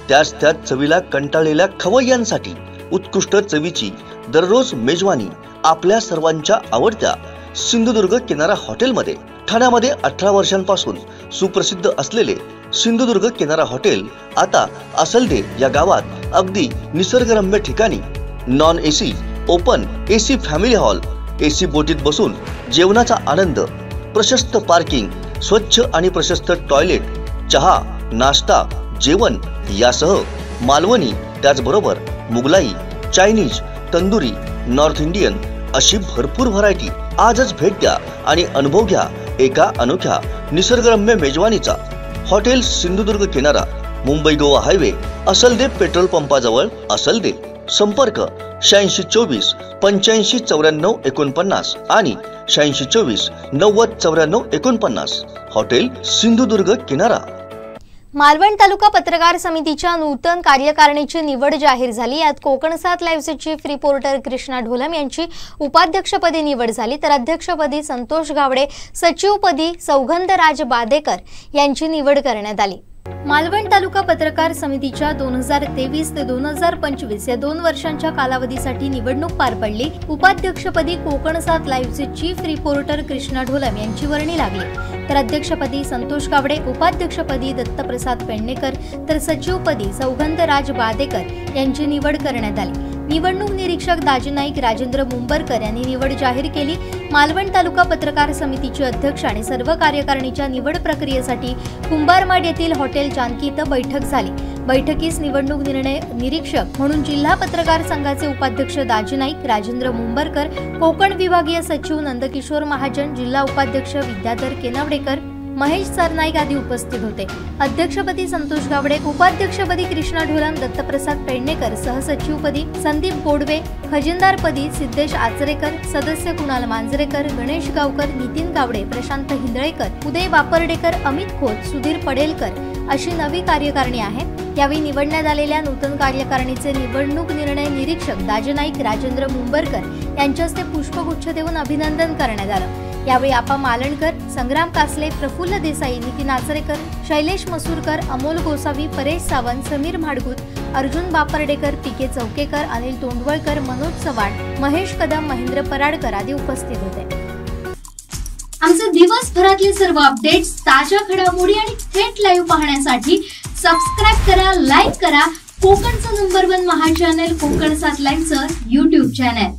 त्या चवीला कंटाळलेल्या खवय्यांसाठी उत्कृष्ट चवीची दररोज मेजवानी आपल्या सर्वांच्या आवडत्या सिंधुदुर्ग किनारा हॉटेलमध्ये। ठाण्यामध्ये 18 वर्षांपासून सुप्रसिद्ध असलेले सिंधुदुर्ग किनारा हॉटेल आता असलदे या गावात अगदी निसर्गरम्य ठिकाणी non AC, open AC family hall, AC बोटीत बसून जेवणाचा आनंद, प्रशस्त पार्किंग, स्वच्छ आणि प्रशस्त टॉयलेट, चहा, नाश्ता, जेवण यासह मालवणी त्याचबरोबर Mughlai, Chinese, tandoori, north Indian अशी भरपूर व्हरायटी। आजच भेट द्या आणि अनुभव घ्या एका अनोख्या निसर्गरम्य मेजवानीचा। हॉटेल सिंधुदुर्ग किनारा, मुंबई गोवा हायवे, असलदे पेट्रोल पंपाजवळ, असलदे। संपर्क 8624 85 94 49 आणि 8624 90 94 49। हॉटेल सिंधुदुर्ग किनारा। मालवण तालुका पत्रकार समितीच्या नूतन कार्यकारिणीची निवड जाहीर झाली। यात कोकण 7 लाईव्हचे चीफ रिपोर्टर कृष्णा ढोलम यांची उपाध्यक्षपदी निवड झाली, तर अध्यक्षपदी संतोष गावडे, सचिवपदी सौगंधराज बादेकर यांची निवड करण्यात आली। मालवण तालुका पत्रकार समितीच्या 2023 ते 2025 या 2 वर्षांच्या कालावधीसाठी निवडणूक पार पडली। उपाध्यक्षपदी कोकण 7 लाईव्हचे चीफ रिपोर्टर कृष्णा ढोलम यांची वर्णी लागली, तर अध्यक्षपदी संतोष गावडे, उपाध्यक्षपदी दत्तप्रसाद पेडणेकर, तर सचिवपदी सौगंधराज बादेकर यांची निवड करण्यात आली। निवडणूक निरीक्षक दाजी नाईक राजेंद्र मुंबरकर यांनी निवड जाहीर केली। मालवण तालुका पत्रकार समितीचे अध्यक्ष आणि सर्व कार्यकारिणीच्या निवड प्रक्रियेसाठी कुंभारमाड येथील हॉटेल जानकी इथं बैठक झाली। बैठकीस निवडणूक निर्णय निरीक्षक म्हणून जिल्हा पत्रकार संघाचे उपाध्यक्ष दाजी नाईक राजेंद्र मुंबरकर, कोकण विभागीय सचिव नंदकिशोर महाजन, जिल्हा उपाध्यक्ष विद्याधर केनावडेकर, महेश सरनाईक आदी उपस्थित होते। अध्यक्षपदी संतोष गावडे, उपाध्यक्षपदी कृष्णा ढोलम, दत्तप्रसाद पेडणेकर, सहसचिवपदी संदीप गोडवे, खजिनदारपदी सिद्धेश आचरेकर, सदस्य कुणाल मांजरेकर, गणेश गावकर, नितीन गावडे, प्रशांत हिंदळेकर, उदय वापर्डेकर, अमित खोत, सुधीर पडेलकर अशी नवी कार्यकारिणी आहे। यावेळी निवडण्यात आलेल्या नूतन कार्यकारिणीचे निवडणूक निर्णय निरीक्षक दाजी नाईक राजेंद्र मुंबरकर यांच्या हस्ते पुष्पगुच्छ देऊन अभिनंदन करण्यात आलं। यावेळी आपा मालणकर, संग्राम कासले, प्रफुल्ल देसाई, नितीन आचरेकर, शैलेश मसूरकर, अमोल गोसावी, परेश सावंत, समीर म्हाडगुत, अर्जुन बापर्डेकर, पीके चौकेकर, अनिल तोंडवळकर, मनोज चव्हाण, महेश कदम, महेंद्र पराडकर आदी उपस्थित होते। आमचे दिवसभरातले सर्व अपडेट्स, ताज्या घडामोडी आणि थेट लाईव्ह पाहण्यासाठी सबस्क्राइब करा, लाईक करा कोकणचं नंबर 1 महा चॅनल कोकण 7 लाईव्हचं YouTube चॅनल।